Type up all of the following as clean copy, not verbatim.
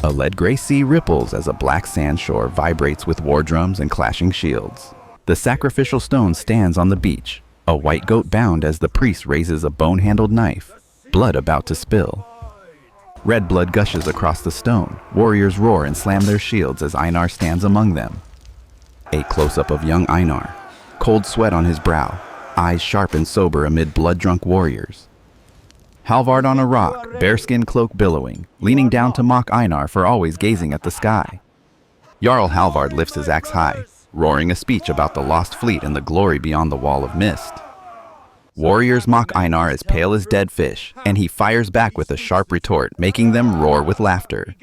A lead-gray sea ripples as a black sand shore vibrates with war drums and clashing shields. The sacrificial stone stands on the beach, a white goat bound as the priest raises a bone-handled knife, blood about to spill. Red blood gushes across the stone. Warriors roar and slam their shields as Einar stands among them. A close-up of young Einar, cold sweat on his brow, eyes sharp and sober amid blood-drunk warriors. Halvard on a rock, bearskin cloak billowing, leaning down to mock Einar for always gazing at the sky. Jarl Halvard lifts his axe high, roaring a speech about the lost fleet and the glory beyond the wall of mist. Warriors mock Einar as pale as dead fish, and he fires back with a sharp retort, making them roar with laughter.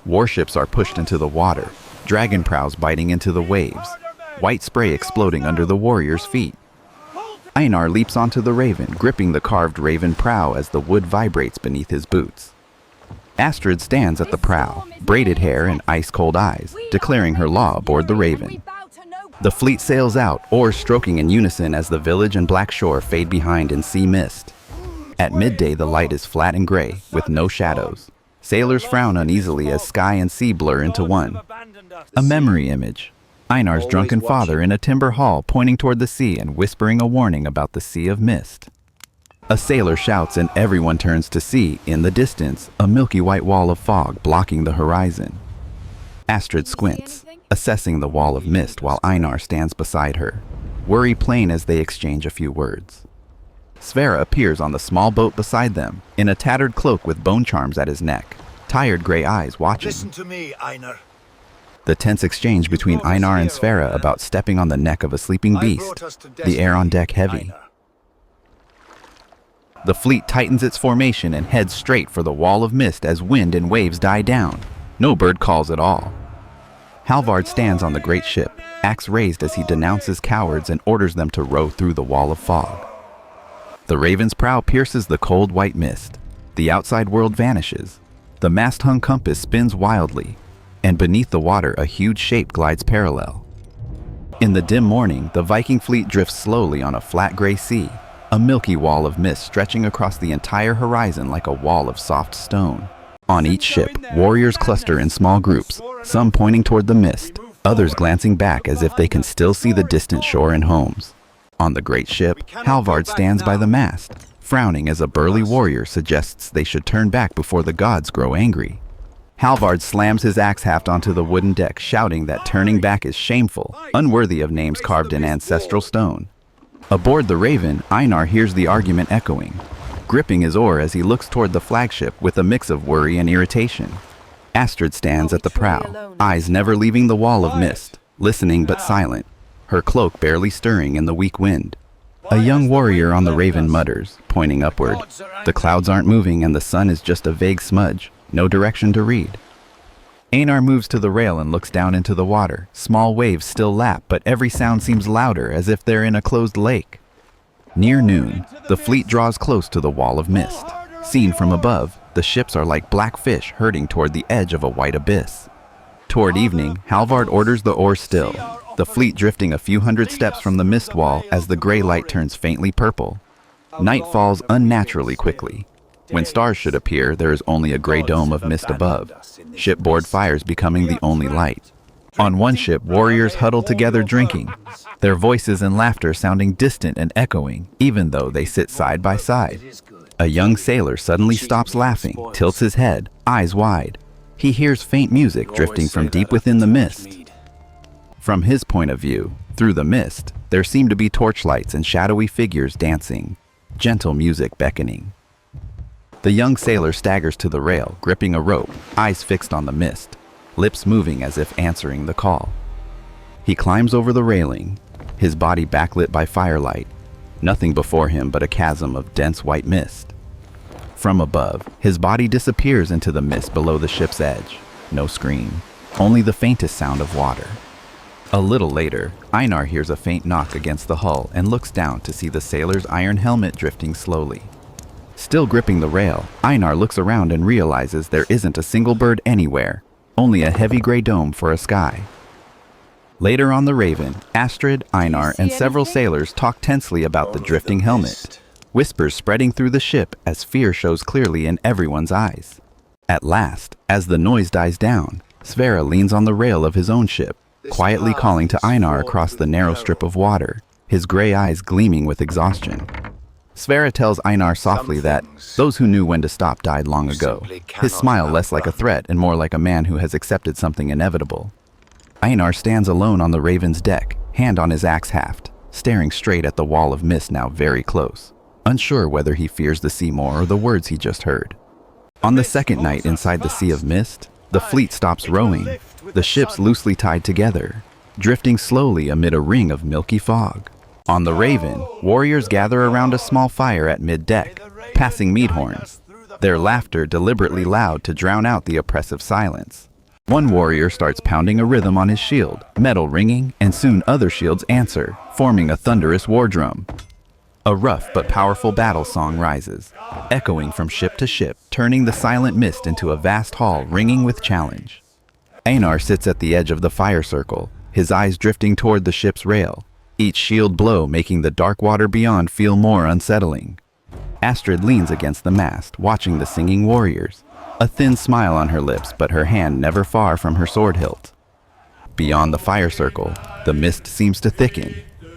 Warships are pushed into the water, dragon prows biting into the waves, white spray exploding under the warriors' feet. Einar leaps onto the raven, gripping the carved raven prow as the wood vibrates beneath his boots. Astrid stands at the prow, braided hair and ice-cold eyes, declaring her law aboard the raven. The fleet sails out, oars stroking in unison as the village and black shore fade behind in sea mist. At midday the light is flat and gray, with no shadows. Sailors frown uneasily as sky and sea blur into one. A memory image. Einar's drunken father in a timber hall pointing toward the sea and whispering a warning about the sea of mist. A sailor shouts and everyone turns to see, in the distance, a milky white wall of fog blocking the horizon. Astrid squints, assessing the wall of mist while Einar stands beside her, worry plain as they exchange a few words. Sverre appears on the small boat beside them, in a tattered cloak with bone charms at his neck, tired gray eyes watching. Listen to me, Einar. The tense exchange between Einar and Sverre about stepping on the neck of a sleeping beast, the air on deck heavy. The fleet tightens its formation and heads straight for the wall of mist as wind and waves die down. No bird calls at all. Halvard stands on the great ship, axe raised as he denounces cowards and orders them to row through the wall of fog. The raven's prow pierces the cold white mist. The outside world vanishes. The mast-hung compass spins wildly, and beneath the water a huge shape glides parallel. In the dim morning, the Viking fleet drifts slowly on a flat gray sea, a milky wall of mist stretching across the entire horizon like a wall of soft stone. On each ship, warriors cluster in small groups, some pointing toward the mist, others glancing back as if they can still see the distant shore and homes. On the great ship, Halvard stands by the mast, frowning as a burly warrior suggests they should turn back before the gods grow angry. Halvard slams his axe haft onto the wooden deck, shouting that turning back is shameful, unworthy of names carved in ancestral stone. Aboard the Raven, Einar hears the argument echoing, gripping his oar as he looks toward the flagship with a mix of worry and irritation. Astrid stands at the prow, eyes never leaving the wall of mist, listening but silent, her cloak barely stirring in the weak wind. A young warrior on the Raven mutters, pointing upward. The clouds aren't moving and the sun is just a vague smudge. No direction to read. Einar moves to the rail and looks down into the water. Small waves still lap, but every sound seems louder, as if they're in a closed lake. Near noon, the fleet draws close to the wall of mist. Seen from above, the ships are like black fish herding toward the edge of a white abyss. Toward evening, Halvard orders the oars still, the fleet drifting a few hundred steps from the mist wall as the gray light turns faintly purple. Night falls unnaturally quickly. When stars should appear, there is only a gray dome of mist above, shipboard fires becoming the only light. On one ship, warriors huddle together drinking, their voices and laughter sounding distant and echoing, even though they sit side by side. A young sailor suddenly stops laughing, tilts his head, eyes wide. He hears faint music drifting from deep within the mist. From his point of view, through the mist, there seem to be torchlights and shadowy figures dancing, gentle music beckoning. The young sailor staggers to the rail, gripping a rope, eyes fixed on the mist, lips moving as if answering the call. He climbs over the railing, his body backlit by firelight, nothing before him but a chasm of dense white mist. From above, his body disappears into the mist below the ship's edge. No scream, only the faintest sound of water. A little later, Einar hears a faint knock against the hull and looks down to see the sailor's iron helmet drifting slowly. Still gripping the rail, Einar looks around and realizes there isn't a single bird anywhere, only a heavy gray dome for a sky. Later on the Raven, Astrid, Einar, and several sailors talk tensely about the drifting helmet, whispers spreading through the ship as fear shows clearly in everyone's eyes. At last, as the noise dies down, Sverre leans on the rail of his own ship, quietly calling to Einar across the narrow strip of water, his gray eyes gleaming with exhaustion. Sverre tells Einar softly that those who knew when to stop died long ago, his smile less like a threat and more like a man who has accepted something inevitable. Einar stands alone on the Raven's deck, hand on his axe haft, staring straight at the wall of mist now very close, unsure whether he fears the sea more or the words he just heard. On the second night inside the Sea of Mist, the fleet stops rowing, the ships loosely tied together, drifting slowly amid a ring of milky fog. On the Raven, warriors gather around a small fire at mid-deck, passing mead horns, their laughter deliberately loud to drown out the oppressive silence. One warrior starts pounding a rhythm on his shield, metal ringing, and soon other shields answer, forming a thunderous war drum. A rough but powerful battle song rises, echoing from ship to ship, turning the silent mist into a vast hall ringing with challenge. Einar sits at the edge of the fire circle, his eyes drifting toward the ship's rail, each shield blow making the dark water beyond feel more unsettling. Astrid leans against the mast, watching the singing warriors, a thin smile on her lips but her hand never far from her sword hilt. Beyond the fire circle, the mist seems to thicken,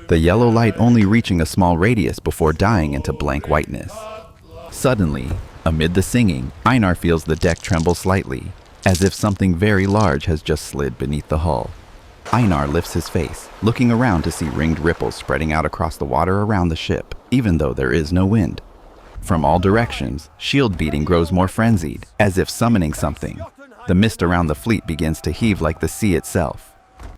the yellow light only reaching a small radius before dying into blank whiteness. Suddenly, amid the singing, Einar feels the deck tremble slightly, as if something very large has just slid beneath the hull. Einar lifts his face, looking around to see ringed ripples spreading out across the water around the ship, even though there is no wind. From all directions, shield beating grows more frenzied, as if summoning something. The mist around the fleet begins to heave like the sea itself.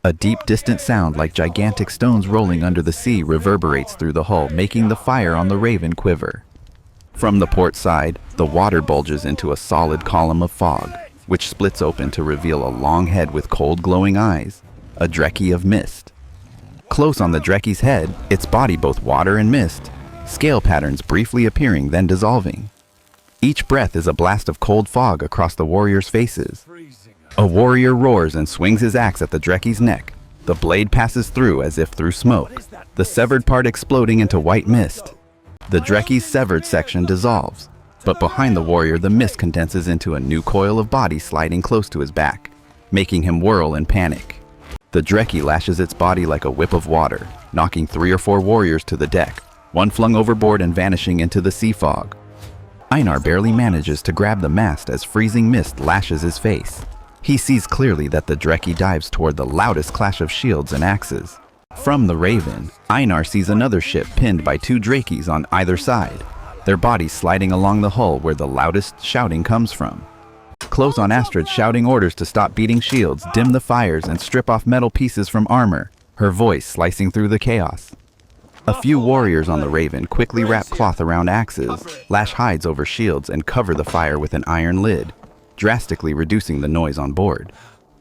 A deep, distant sound like gigantic stones rolling under the sea reverberates through the hull, making the fire on the Raven quiver. From the port side, the water bulges into a solid column of fog, which splits open to reveal a long head with cold, glowing eyes, a Dreki of mist. Close on the Dreki's head, its body both water and mist, scale patterns briefly appearing then dissolving. Each breath is a blast of cold fog across the warriors' faces. A warrior roars and swings his axe at the Dreki's neck. The blade passes through as if through smoke, the severed part exploding into white mist. The Dreki's severed section dissolves, but behind the warrior the mist condenses into a new coil of body sliding close to his back, making him whirl in panic. The Dreki lashes its body like a whip of water, knocking 3 or 4 warriors to the deck, one flung overboard and vanishing into the sea fog. Einar barely manages to grab the mast as freezing mist lashes his face. He sees clearly that the Dreki dives toward the loudest clash of shields and axes. From the Raven, Einar sees another ship pinned by 2 Drekis on either side, their bodies sliding along the hull where the loudest shouting comes from. Close on Astrid shouting orders to stop beating shields, dim the fires, and strip off metal pieces from armor, her voice slicing through the chaos. A few warriors on the Raven quickly wrap cloth around axes, lash hides over shields, and cover the fire with an iron lid, drastically reducing the noise on board.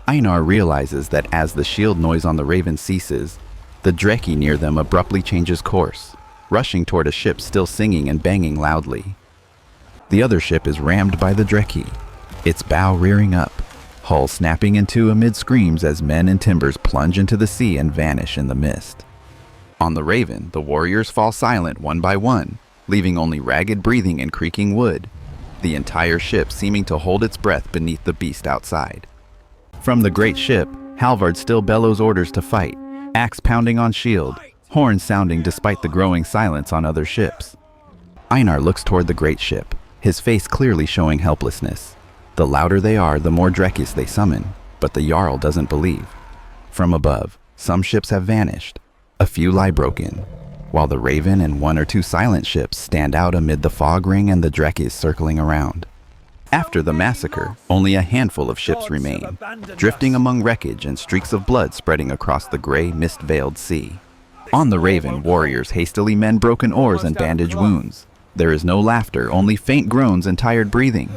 Einar realizes that as the shield noise on the Raven ceases, the Dreki near them abruptly changes course, rushing toward a ship still singing and banging loudly. The other ship is rammed by the Dreki, its bow rearing up, hull snapping in two amid screams as men and timbers plunge into the sea and vanish in the mist. On the Raven, the warriors fall silent one by one, leaving only ragged breathing and creaking wood, the entire ship seeming to hold its breath beneath the beast outside. From the great ship, Halvard still bellows orders to fight, axe pounding on shield, horns sounding despite the growing silence on other ships. Einar looks toward the great ship, his face clearly showing helplessness. The louder they are, the more Drekis they summon, but the Jarl doesn't believe. From above, some ships have vanished, a few lie broken, while the Raven and 1 or 2 silent ships stand out amid the fog ring and the Drekis circling around. After the massacre, only a handful of ships remain, drifting among wreckage and streaks of blood spreading across the gray, mist-veiled sea. On the Raven, warriors hastily mend broken oars and bandage wounds. There is no laughter, only faint groans and tired breathing.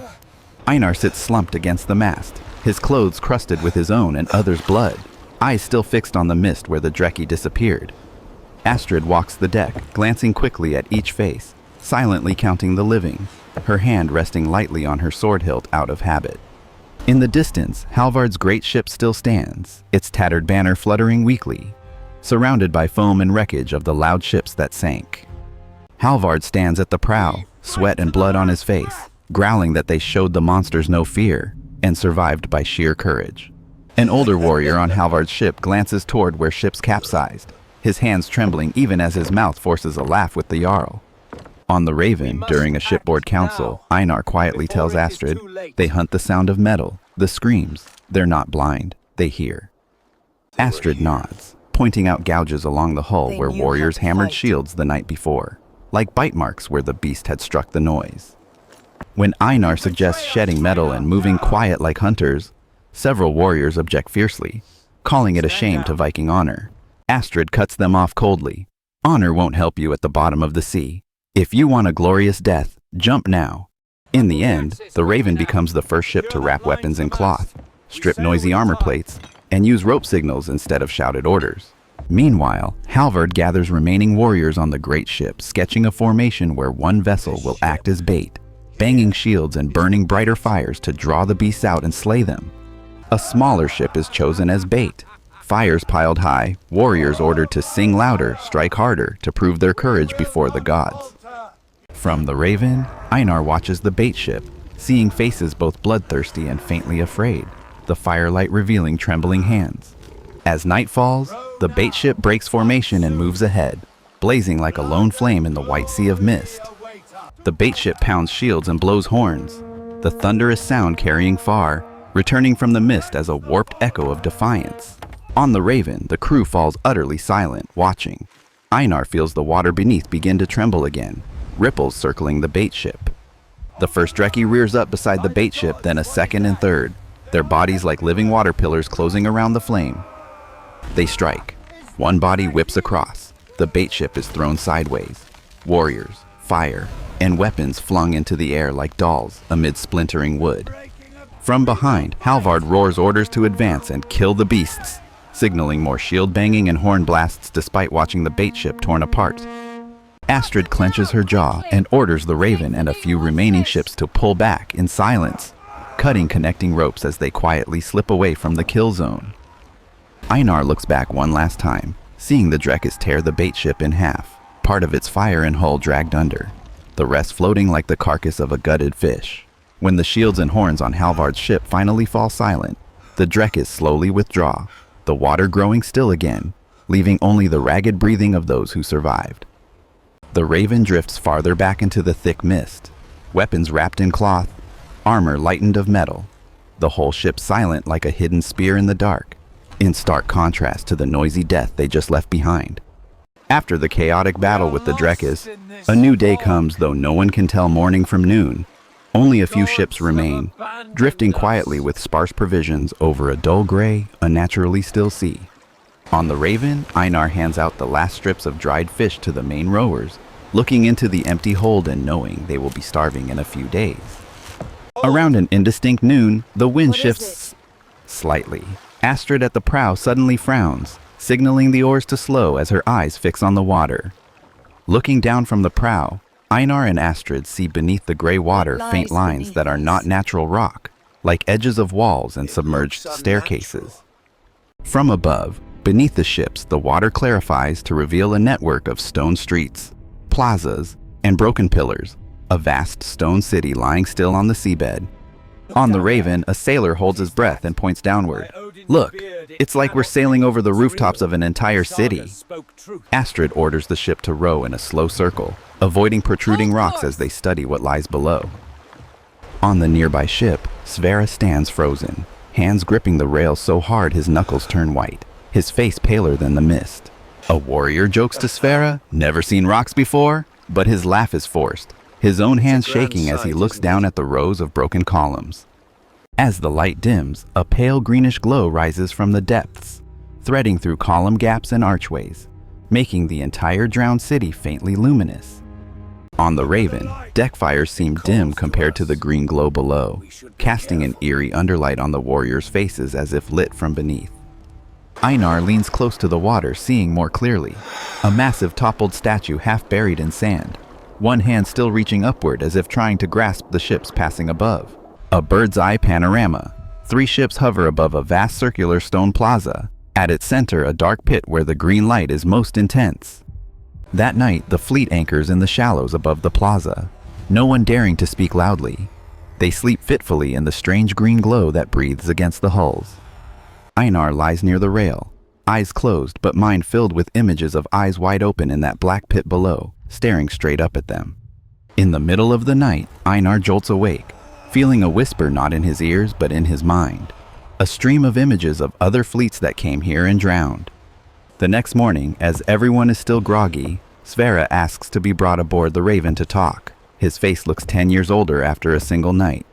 Einar sits slumped against the mast, his clothes crusted with his own and others' blood, eyes still fixed on the mist where the Dreki disappeared. Astrid walks the deck, glancing quickly at each face, silently counting the living, her hand resting lightly on her sword hilt out of habit. In the distance, Halvard's great ship still stands, its tattered banner fluttering weakly, surrounded by foam and wreckage of the loud ships that sank. Halvard stands at the prow, sweat and blood on his face, growling that they showed the monsters no fear and survived by sheer courage. An older warrior on Halvard's ship glances toward where ships capsized, his hands trembling even as his mouth forces a laugh with the Jarl. On the Raven, during a shipboard council, Einar quietly tells Astrid they hunt the sound of metal, the screams. They're not blind, they hear. Astrid nods, pointing out gouges along the hull where warriors hammered shields the night before, like bite marks where the beast had struck the noise. When Einar suggests shedding metal and moving quiet like hunters, several warriors object fiercely, calling it a shame to Viking honor. Astrid cuts them off coldly. Honor won't help you at the bottom of the sea. If you want a glorious death, jump now. In the end, the Raven becomes the first ship to wrap weapons in cloth, strip noisy armor plates, and use rope signals instead of shouted orders. Meanwhile, Halvard gathers remaining warriors on the great ship, sketching a formation where one vessel will act as bait, banging shields and burning brighter fires to draw the beasts out and slay them. A smaller ship is chosen as bait. Fires piled high, warriors ordered to sing louder, strike harder, to prove their courage before the gods. From the Raven, Einar watches the bait ship, seeing faces both bloodthirsty and faintly afraid, the firelight revealing trembling hands. As night falls, the bait ship breaks formation and moves ahead, blazing like a lone flame in the white sea of mist. The bait ship pounds shields and blows horns, the thunderous sound carrying far, returning from the mist as a warped echo of defiance. On the Raven, the crew falls utterly silent, watching. Einar feels the water beneath begin to tremble again, ripples circling the bait ship. The first Dreki rears up beside the bait ship, then a second and third, their bodies like living water pillars closing around the flame. They strike. One body whips across. The bait ship is thrown sideways. Warriors, fire, and weapons flung into the air like dolls amid splintering wood. From behind, Halvard roars orders to advance and kill the beasts, signaling more shield banging and horn blasts despite watching the bait ship torn apart. Astrid clenches her jaw and orders the Raven and a few remaining ships to pull back in silence, cutting connecting ropes as they quietly slip away from the kill zone. Einar looks back one last time, seeing the Dreki tear the bait ship in half, part of its fire and hull dragged under, the rest floating like the carcass of a gutted fish. When the shields and horns on Halvard's ship finally fall silent, the Dreki slowly withdraw, the water growing still again, leaving only the ragged breathing of those who survived. The Raven drifts farther back into the thick mist, weapons wrapped in cloth, armor lightened of metal, the whole ship silent like a hidden spear in the dark, in stark contrast to the noisy death they just left behind. After the chaotic battle with the Dreki, a new day comes, though no one can tell morning from noon. Only a few ships remain, drifting quietly with sparse provisions over a dull gray, unnaturally still sea. On the Raven, Einar hands out the last strips of dried fish to the main rowers, looking into the empty hold and knowing they will be starving in a few days. Around an indistinct noon, the wind shifts slightly. Astrid at the prow suddenly frowns, signaling the oars to slow as her eyes fix on the water. Looking down from the prow, Einar and Astrid see beneath the gray water faint lines that are not natural rock, like edges of walls and submerged staircases. From above, beneath the ships, the water clarifies to reveal a network of stone streets, plazas, and broken pillars, a vast stone city lying still on the seabed. On the Raven, a sailor holds his breath and points downward. Look, it's like we're sailing over the rooftops of an entire city. Astrid orders the ship to row in a slow circle, avoiding protruding rocks as they study what lies below. On the nearby ship, Sverre stands frozen, hands gripping the rail so hard his knuckles turn white, his face paler than the mist. A warrior jokes to Sverre, never seen rocks before, but his laugh is forced, his own hands shaking as he looks down at the rows of broken columns. As the light dims, a pale greenish glow rises from the depths, threading through column gaps and archways, making the entire drowned city faintly luminous. On the Raven, deck fires seem dim compared to the green glow below, casting an eerie underlight on the warriors' faces as if lit from beneath. Einar leans close to the water, seeing more clearly. A massive toppled statue half buried in sand, one hand still reaching upward as if trying to grasp the ships passing above. A bird's-eye panorama. 3 ships hover above a vast circular stone plaza. At its center, a dark pit where the green light is most intense. That night, the fleet anchors in the shallows above the plaza, no one daring to speak loudly, They sleep fitfully in the strange green glow that breathes against the hulls. Einar lies near the rail, eyes closed but mind filled with images of eyes wide open in that black pit below, staring straight up at them. In the middle of the night, Einar jolts awake, feeling a whisper not in his ears but in his mind. A stream of images of other fleets that came here and drowned. The next morning, as everyone is still groggy, Sverre asks to be brought aboard the Raven to talk. His face looks 10 years older after a single night.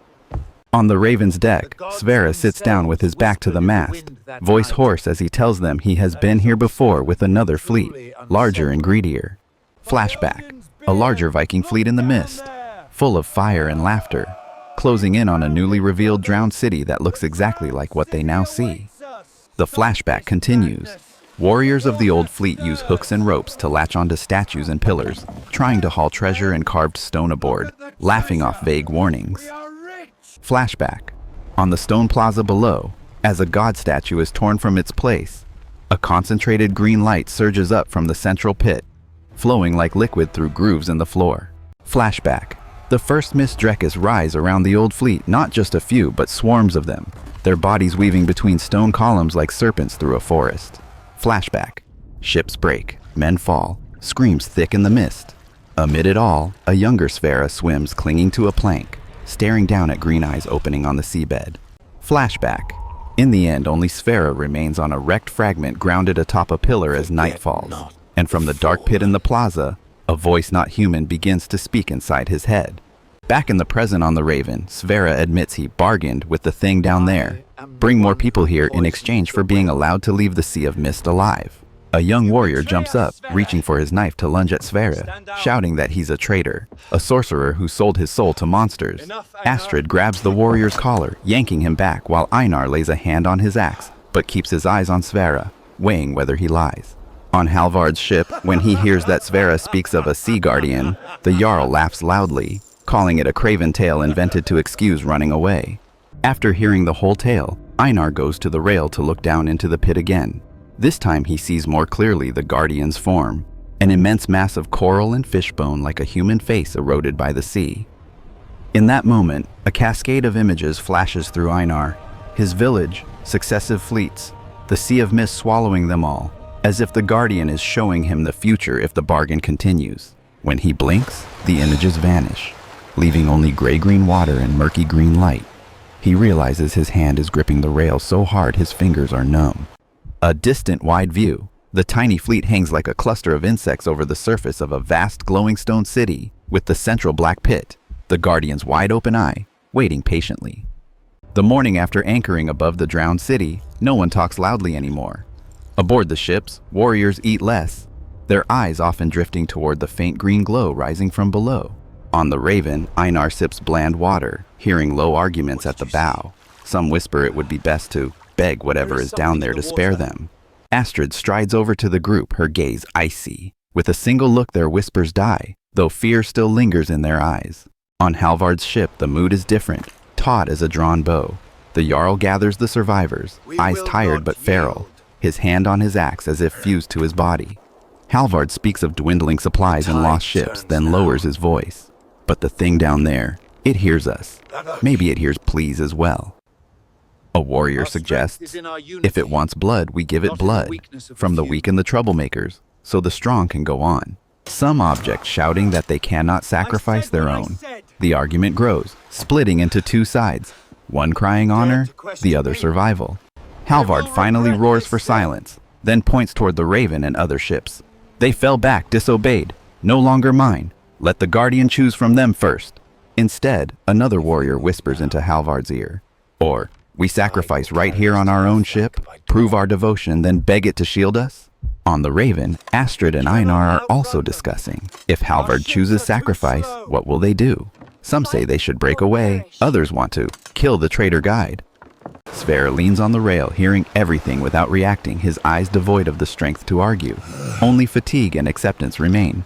On the Raven's deck, Sverre sits down with his back to the mast, voice hoarse as he tells them he has been here before with another fleet, larger and greedier. Flashback. A larger Viking fleet in the mist, full of fire and laughter, closing in on a newly revealed drowned city that looks exactly like what they now see. The flashback continues. Warriors of the old fleet use hooks and ropes to latch onto statues and pillars, trying to haul treasure and carved stone aboard, laughing off vague warnings. Flashback. On the stone plaza below, as a god statue is torn from its place, a concentrated green light surges up from the central pit, flowing like liquid through grooves in the floor. Flashback. The first mist Drekis rise around the old fleet, not just a few, but swarms of them, their bodies weaving between stone columns like serpents through a forest. Flashback. Ships break, men fall, screams thick in the mist. Amid it all, a younger Sverre swims clinging to a plank, staring down at green eyes opening on the seabed. Flashback. In the end, only Sverre remains on a wrecked fragment grounded atop a pillar as night falls. And from the dark pit in the plaza, a voice not human begins to speak inside his head. Back in the present on the Raven, Sverre admits he bargained with the thing down there. Bring more people here in exchange for being allowed to leave the Sea of Mist alive. A young warrior jumps up, reaching for his knife to lunge at Sverre, shouting that he's a traitor, a sorcerer who sold his soul to monsters. Astrid grabs the warrior's collar, yanking him back while Einar lays a hand on his axe, but keeps his eyes on Sverre, weighing whether he lies. On Halvard's ship, when he hears that Sverre speaks of a sea guardian, the Jarl laughs loudly, calling it a craven tale invented to excuse running away. After hearing the whole tale, Einar goes to the rail to look down into the pit again. This time he sees more clearly the guardian's form, an immense mass of coral and fishbone like a human face eroded by the sea. In that moment, a cascade of images flashes through Einar, his village, successive fleets, the Sea of Mist swallowing them all, as if the guardian is showing him the future if the bargain continues. When he blinks, the images vanish, leaving only gray-green water and murky green light. He realizes his hand is gripping the rail so hard his fingers are numb. A distant wide view. The tiny fleet hangs like a cluster of insects over the surface of a vast glowing stone city, with the central black pit, the guardian's wide open eye, waiting patiently. The morning after anchoring above the drowned city, no one talks loudly anymore. Aboard the ships, warriors eat less, their eyes often drifting toward the faint green glow rising from below. On the Raven, Einar sips bland water, hearing low arguments at the bow. Some whisper it would be best to beg whatever is down there to spare them. Astrid strides over to the group, her gaze icy. With a single look their whispers die, though fear still lingers in their eyes. On Halvard's ship, the mood is different, taut as a drawn bow. The Jarl gathers the survivors, eyes tired but feral, his hand on his axe as if fused to his body. Halvard speaks of dwindling supplies and lost ships, then lowers his voice. But the thing down there, it hears us. Maybe it hears pleas as well. A warrior suggests, if it wants blood, we give it blood, from the weak and the troublemakers, so the strong can go on. Some object shouting that they cannot sacrifice their own. The argument grows, splitting into two sides, one crying honor, the other survival. Halvard finally roars for silence, then points toward the Raven and other ships. They fell back, disobeyed, no longer mine. Let the guardian choose from them first. Instead, another warrior whispers into Halvard's ear. Or, we sacrifice right here on our own ship, prove our devotion, then beg it to shield us? On the Raven, Astrid and Einar are also discussing. If Halvard chooses sacrifice, what will they do? Some say they should break away, others want to kill the traitor guide. Sverre leans on the rail, hearing everything without reacting, his eyes devoid of the strength to argue. Only fatigue and acceptance remain.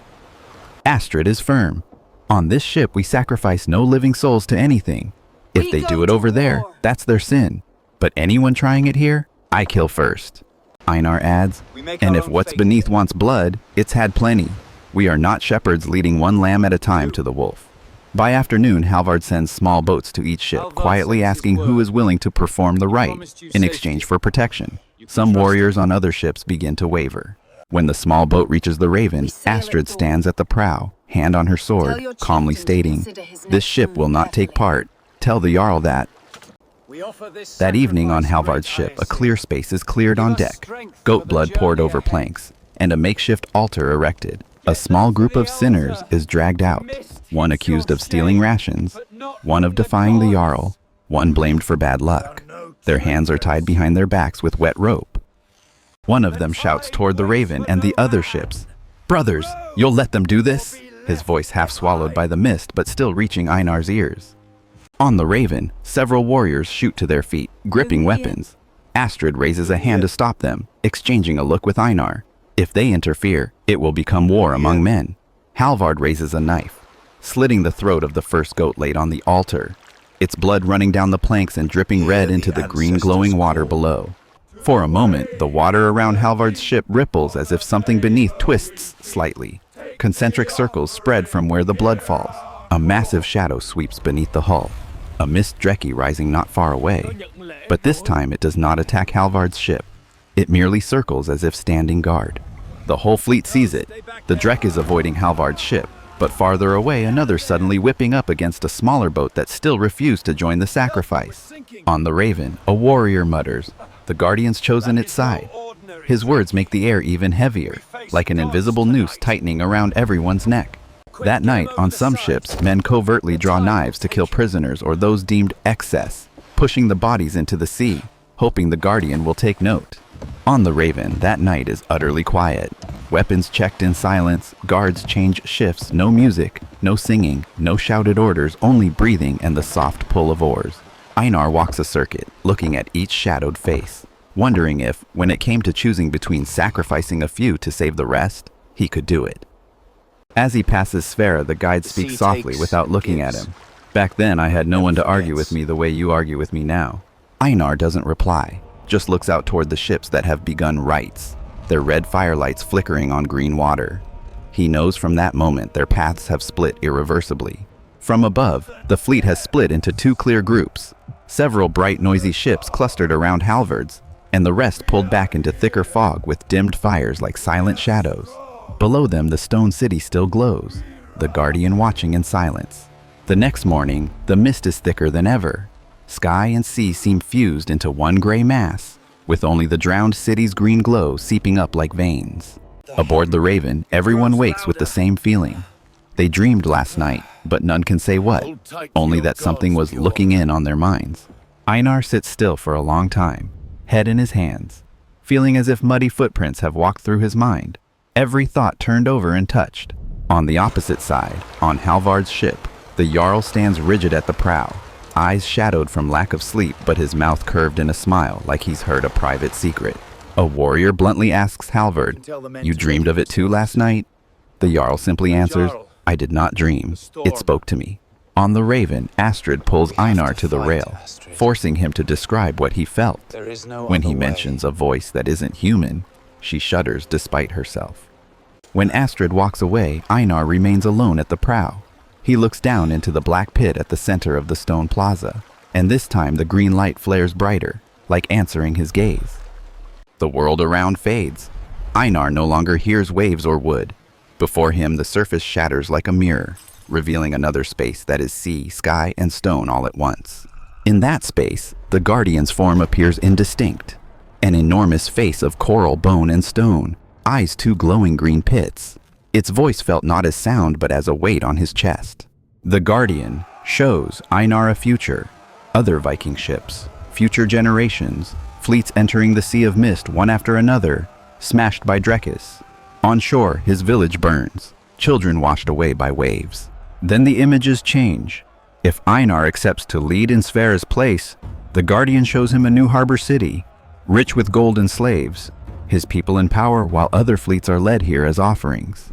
Astrid is firm. On this ship, we sacrifice no living souls to anything. If they do it over there, that's their sin. But anyone trying it here, I kill first. Einar adds, and if what's beneath wants blood, it's had plenty. We are not shepherds leading one lamb at a time to the wolf. By afternoon, Halvard sends small boats to each ship, quietly asking who is willing to perform the rite in exchange for protection. Some warriors on other ships begin to waver. When the small boat reaches the Raven, Astrid stands at the prow, hand on her sword, calmly stating, "This ship will not take part. Tell the Jarl that." That evening on Halvard's ship, a clear space is cleared on deck, goat blood poured over planks, and a makeshift altar erected. A small group of sinners is dragged out, one accused of stealing rations, one of defying the Jarl, one blamed for bad luck. Their hands are tied behind their backs with wet rope. One of them shouts toward the Raven and the other ships, "Brothers, you'll let them do this?" His voice half swallowed by the mist, but still reaching Einar's ears. On the Raven, several warriors shoot to their feet, gripping weapons. Astrid raises a hand to stop them, exchanging a look with Einar. If they interfere, it will become war among men. Halvard raises a knife, slitting the throat of the first goat laid on the altar, its blood running down the planks and dripping red into the green glowing water below. For a moment, the water around Halvard's ship ripples as if something beneath twists slightly. Concentric circles spread from where the blood falls. A massive shadow sweeps beneath the hull, a mist Dreki rising not far away. But this time it does not attack Halvard's ship. It merely circles as if standing guard. The whole fleet sees it. The Drek is avoiding Halvard's ship, but farther away another suddenly whipping up against a smaller boat that still refused to join the sacrifice. On the Raven, a warrior mutters, "The Guardian's chosen its side." His words make the air even heavier, like an invisible noose tightening around everyone's neck. That night, on some ships, men covertly draw knives to kill prisoners or those deemed excess, pushing the bodies into the sea, hoping the Guardian will take note. On the Raven, that night is utterly quiet. Weapons checked in silence, guards change shifts, no music, no singing, no shouted orders, only breathing and the soft pull of oars. Einar walks a circuit, looking at each shadowed face, wondering if, when it came to choosing between sacrificing a few to save the rest, he could do it. As he passes Sverre, the guide speaks softly without looking at him. "Back then, I had no one to argue with me the way you argue with me now." Einar doesn't reply, just looks out toward the ships that have begun rites, their red firelights flickering on green water. He knows from that moment their paths have split irreversibly. From above, the fleet has split into two clear groups, several bright noisy ships clustered around Halvard's, and the rest pulled back into thicker fog with dimmed fires like silent shadows. Below them, the stone city still glows, the Guardian watching in silence. The next morning, the mist is thicker than ever. Sky and sea seem fused into one gray mass, with only the drowned city's green glow seeping up like veins. Aboard the Raven, everyone wakes with the same feeling. They dreamed last night, but none can say what, only that something was looking in on their minds. Einar sits still for a long time, head in his hands, feeling as if muddy footprints have walked through his mind, every thought turned over and touched. On the opposite side, on Halvard's ship, the Jarl stands rigid at the prow, eyes shadowed from lack of sleep, but his mouth curved in a smile like he's heard a private secret. A warrior bluntly asks Halvard, "You dreamed of it too last night?" The Jarl simply answers, "I did not dream. It spoke to me." On the Raven, Astrid pulls Einar to the rail, forcing him to describe what he felt. When he mentions a voice that isn't human, she shudders despite herself. When Astrid walks away, Einar remains alone at the prow. He looks down into the black pit at the center of the stone plaza, and this time the green light flares brighter, like answering his gaze. The world around fades. Einar no longer hears waves or wood. Before him, the surface shatters like a mirror, revealing another space that is sea, sky, and stone all at once. In that space, the Guardian's form appears indistinct, an enormous face of coral, bone, and stone, eyes two glowing green pits. Its voice felt not as sound but as a weight on his chest. The Guardian shows Einar a future, other Viking ships, future generations, fleets entering the Sea of Mist one after another, smashed by Drekis. On shore, his village burns, children washed away by waves. Then the images change. If Einar accepts to lead in Sverre's place, the Guardian shows him a new harbor city, rich with gold and slaves, his people in power while other fleets are led here as offerings.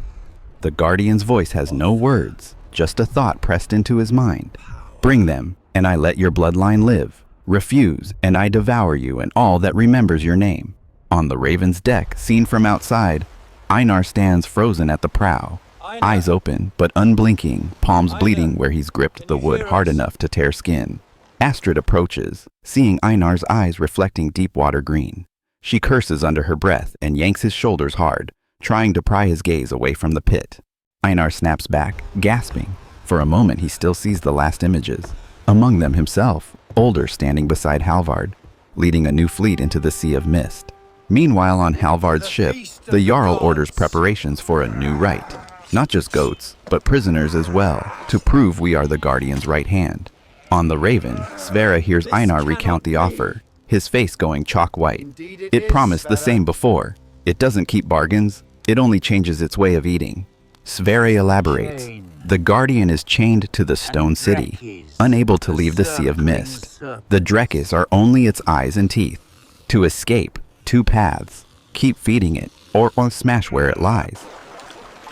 The Guardian's voice has no words, just a thought pressed into his mind. "Bring them, and I let your bloodline live. Refuse, and I devour you and all that remembers your name." On the Raven's deck, seen from outside, Einar stands frozen at the prow, eyes open but unblinking, palms bleeding where he's gripped the wood hard enough to tear skin. Astrid approaches, seeing Einar's eyes reflecting deep water green. She curses under her breath and yanks his shoulders hard, trying to pry his gaze away from the pit. Einar snaps back, gasping. For a moment he still sees the last images. Among them himself, older, standing beside Halvard, leading a new fleet into the Sea of Mist. Meanwhile, on Halvard's ship, the Jarl orders preparations for a new rite. Not just goats, but prisoners as well, to prove we are the Guardian's right hand. On the Raven, Sverre hears Einar recount the offer, his face going chalk white. It promised the same before. It doesn't keep bargains, it only changes its way of eating. Sverre elaborates. The Guardian is chained to the stone city, unable to leave the Sea of Mist. The Drekis are only its eyes and teeth. To escape, two paths. Keep feeding it, or smash where it lies.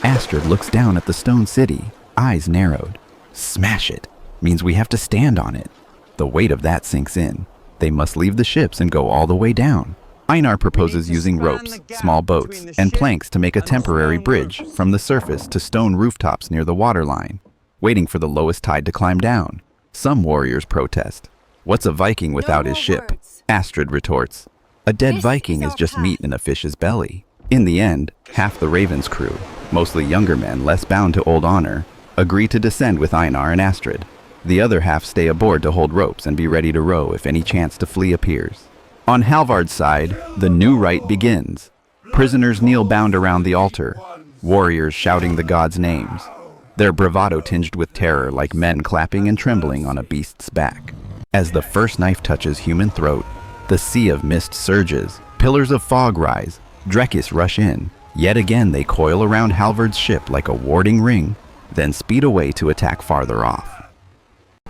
Astrid looks down at the stone city, eyes narrowed. Smash it means we have to stand on it. The weight of that sinks in. They must leave the ships and go all the way down. Einar proposes using ropes, small boats, and planks to make a temporary bridge from the surface to stone rooftops near the waterline, waiting for the lowest tide to climb down. Some warriors protest. What's a Viking without his ship? Astrid retorts. A dead Viking is just meat in a fish's belly. In the end, half the Raven's crew, mostly younger men less bound to old honor, agree to descend with Einar and Astrid. The other half stay aboard to hold ropes and be ready to row if any chance to flee appears. On Halvard's side, the new rite begins. Prisoners kneel bound around the altar, warriors shouting the gods' names, their bravado tinged with terror like men clapping and trembling on a beast's back. As the first knife touches human throat, the Sea of Mist surges, pillars of fog rise, Drekis rush in. Yet again they coil around Halvard's ship like a warding ring, then speed away to attack farther off.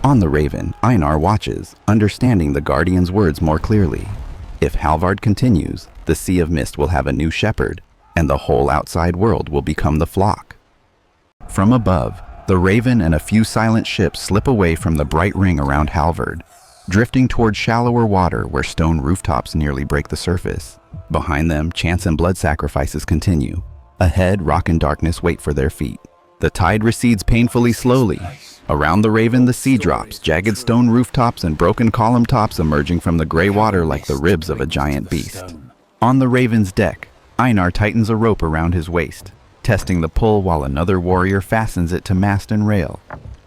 On the Raven, Einar watches, understanding the Guardian's words more clearly. If Halvard continues, the Sea of Mist will have a new shepherd, and the whole outside world will become the flock. From above, the Raven and a few silent ships slip away from the bright ring around Halvard, drifting toward shallower water where stone rooftops nearly break the surface. Behind them, chants and blood sacrifices continue. Ahead, rock and darkness wait for their feet. The tide recedes painfully slowly. Around the Raven, the sea drops, jagged stone rooftops and broken column tops emerging from the gray water like the ribs of a giant beast. On the Raven's deck, Einar tightens a rope around his waist, testing the pull while another warrior fastens it to mast and rail.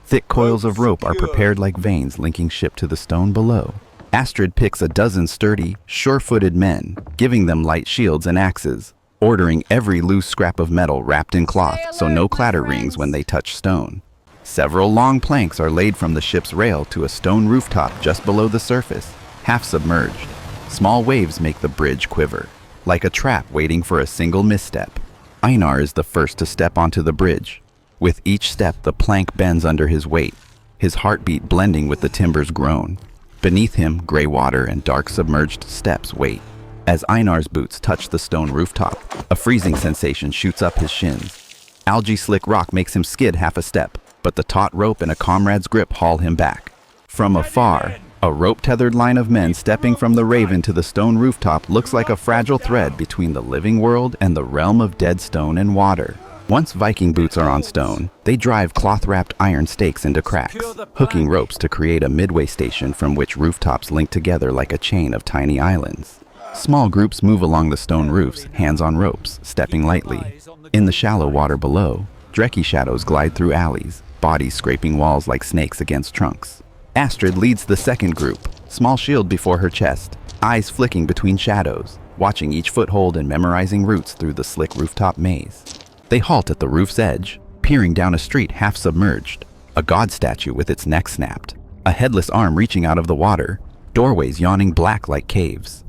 Thick coils of rope are prepared like veins linking ship to the stone below. Astrid picks a dozen sturdy, sure-footed men, giving them light shields and axes, ordering every loose scrap of metal wrapped in cloth so no clatter rings when they touch stone. Several long planks are laid from the ship's rail to a stone rooftop just below the surface, half submerged. Small waves make the bridge quiver, like a trap waiting for a single misstep. Einar is the first to step onto the bridge. With each step, the plank bends under his weight, his heartbeat blending with the timber's groan. Beneath him, gray water and dark submerged steps wait. As Einar's boots touch the stone rooftop, a freezing sensation shoots up his shins. Algae-slick rock makes him skid half a step, but the taut rope and a comrade's grip haul him back. From afar, a rope-tethered line of men stepping from the Raven to the stone rooftop looks like a fragile thread between the living world and the realm of dead stone and water. Once Viking boots are on stone, they drive cloth-wrapped iron stakes into cracks, hooking ropes to create a midway station from which rooftops link together like a chain of tiny islands. Small groups move along the stone roofs, hands on ropes, stepping lightly. In the shallow water below, Dreki shadows glide through alleys, bodies scraping walls like snakes against trunks. Astrid leads the second group, small shield before her chest, eyes flicking between shadows, watching each foothold and memorizing routes through the slick rooftop maze. They halt at the roof's edge, peering down a street half submerged, a god statue with its neck snapped, a headless arm reaching out of the water, doorways yawning black like caves.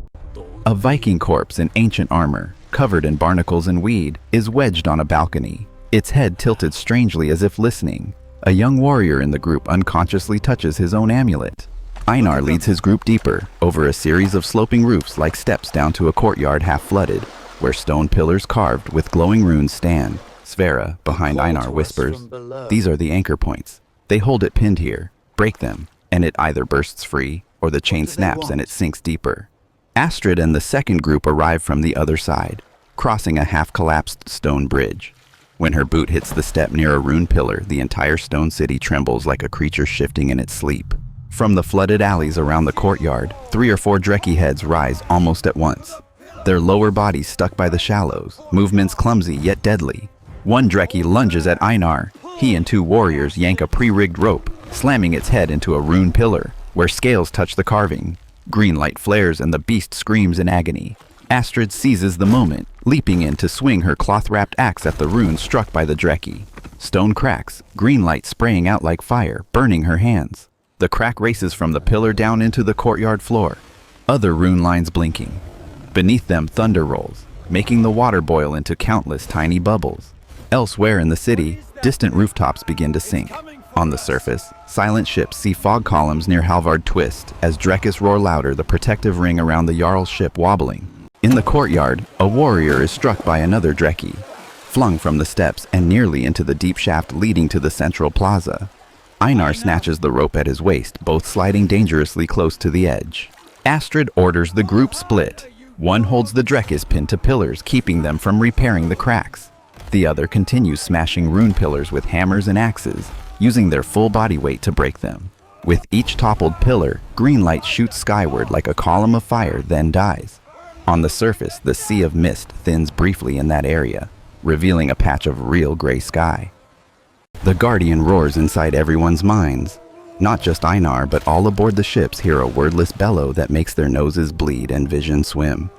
A Viking corpse in ancient armor, covered in barnacles and weed, is wedged on a balcony, its head tilted strangely as if listening. A young warrior in the group unconsciously touches his own amulet. Einar leads his group deeper, over a series of sloping roofs like steps down to a courtyard half flooded, where stone pillars carved with glowing runes stand. Sverre, behind Einar, whispers, "These are the anchor points. They hold it pinned here. Break them, and it either bursts free, or the chain snaps and it sinks deeper." Astrid and the second group arrive from the other side, crossing a half-collapsed stone bridge. When her boot hits the step near a rune pillar, the entire stone city trembles like a creature shifting in its sleep. From the flooded alleys around the courtyard, 3 or 4 Dreki heads rise almost at once. Their lower bodies stuck by the shallows, movements clumsy yet deadly. One Dreki lunges at Einar. He and 2 warriors yank a pre-rigged rope, slamming its head into a rune pillar, where scales touch the carving. Green light flares and the beast screams in agony. Astrid seizes the moment, leaping in to swing her cloth-wrapped axe at the rune struck by the Dreki. Stone cracks, green light spraying out like fire, burning her hands. The crack races from the pillar down into the courtyard floor, other rune lines blinking. Beneath them, thunder rolls, making the water boil into countless tiny bubbles. Elsewhere in the city, distant rooftops begin to sink. On the surface, silent ships see fog columns near Halvard twist as Drekis roar louder, the protective ring around the Jarl's ship wobbling. In the courtyard, a warrior is struck by another Dreki, flung from the steps and nearly into the deep shaft leading to the central plaza. Einar snatches the rope at his waist, both sliding dangerously close to the edge. Astrid orders the group split. One holds the Drekis pinned to pillars, keeping them from repairing the cracks. The other continues smashing rune pillars with hammers and axes, using their full body weight to break them. With each toppled pillar, green light shoots skyward like a column of fire, then dies. On the surface, the sea of mist thins briefly in that area, revealing a patch of real gray sky. The Guardian roars inside everyone's minds. Not just Einar, but all aboard the ships hear a wordless bellow that makes their noses bleed and vision swim.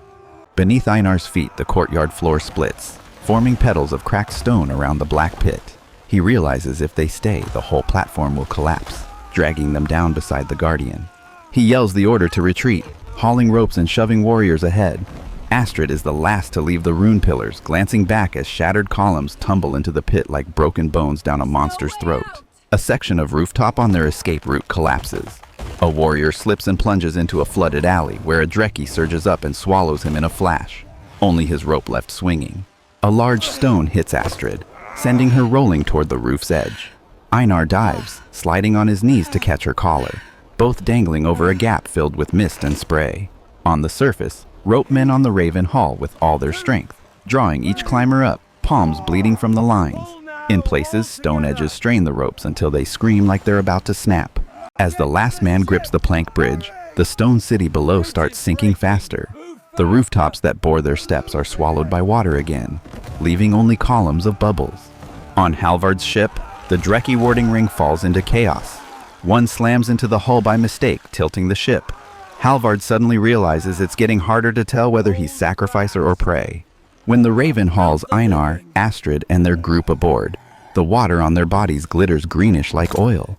Beneath Einar's feet, the courtyard floor splits, forming petals of cracked stone around the black pit. He realizes if they stay, the whole platform will collapse, dragging them down beside the Guardian. He yells the order to retreat, hauling ropes and shoving warriors ahead. Astrid is the last to leave the rune pillars, glancing back as shattered columns tumble into the pit like broken bones down a monster's throat. A section of rooftop on their escape route collapses. A warrior slips and plunges into a flooded alley where a Dreki surges up and swallows him in a flash, only his rope left swinging. A large stone hits Astrid, sending her rolling toward the roof's edge. Einar dives, sliding on his knees to catch her collar, both dangling over a gap filled with mist and spray. On the surface, rope men on the Raven haul with all their strength, drawing each climber up, palms bleeding from the lines. In places, stone edges strain the ropes until they scream like they're about to snap. As the last man grips the plank bridge, the stone city below starts sinking faster. The rooftops that bore their steps are swallowed by water again, leaving only columns of bubbles. On Halvard's ship, the Dreki warding ring falls into chaos. One slams into the hull by mistake, tilting the ship. Halvard suddenly realizes it's getting harder to tell whether he's sacrificer or prey. When the Raven hauls Einar, Astrid, and their group aboard, the water on their bodies glitters greenish like oil.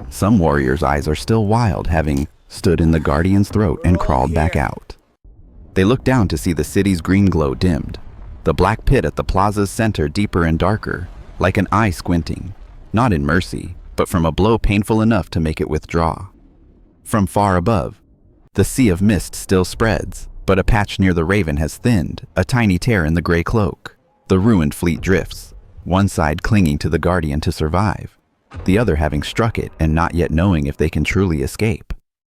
Some warriors' eyes are still wild, having stood in the Guardian's throat and crawled back out. They look down to see the city's green glow dimmed, the black pit at the plaza's center deeper and darker, like an eye squinting, not in mercy, but from a blow painful enough to make it withdraw. From far above, the sea of mist still spreads, but a patch near the Raven has thinned, a tiny tear in the gray cloak. The ruined fleet drifts, one side clinging to the Guardian to survive, the other having struck it and not yet knowing if they can truly escape.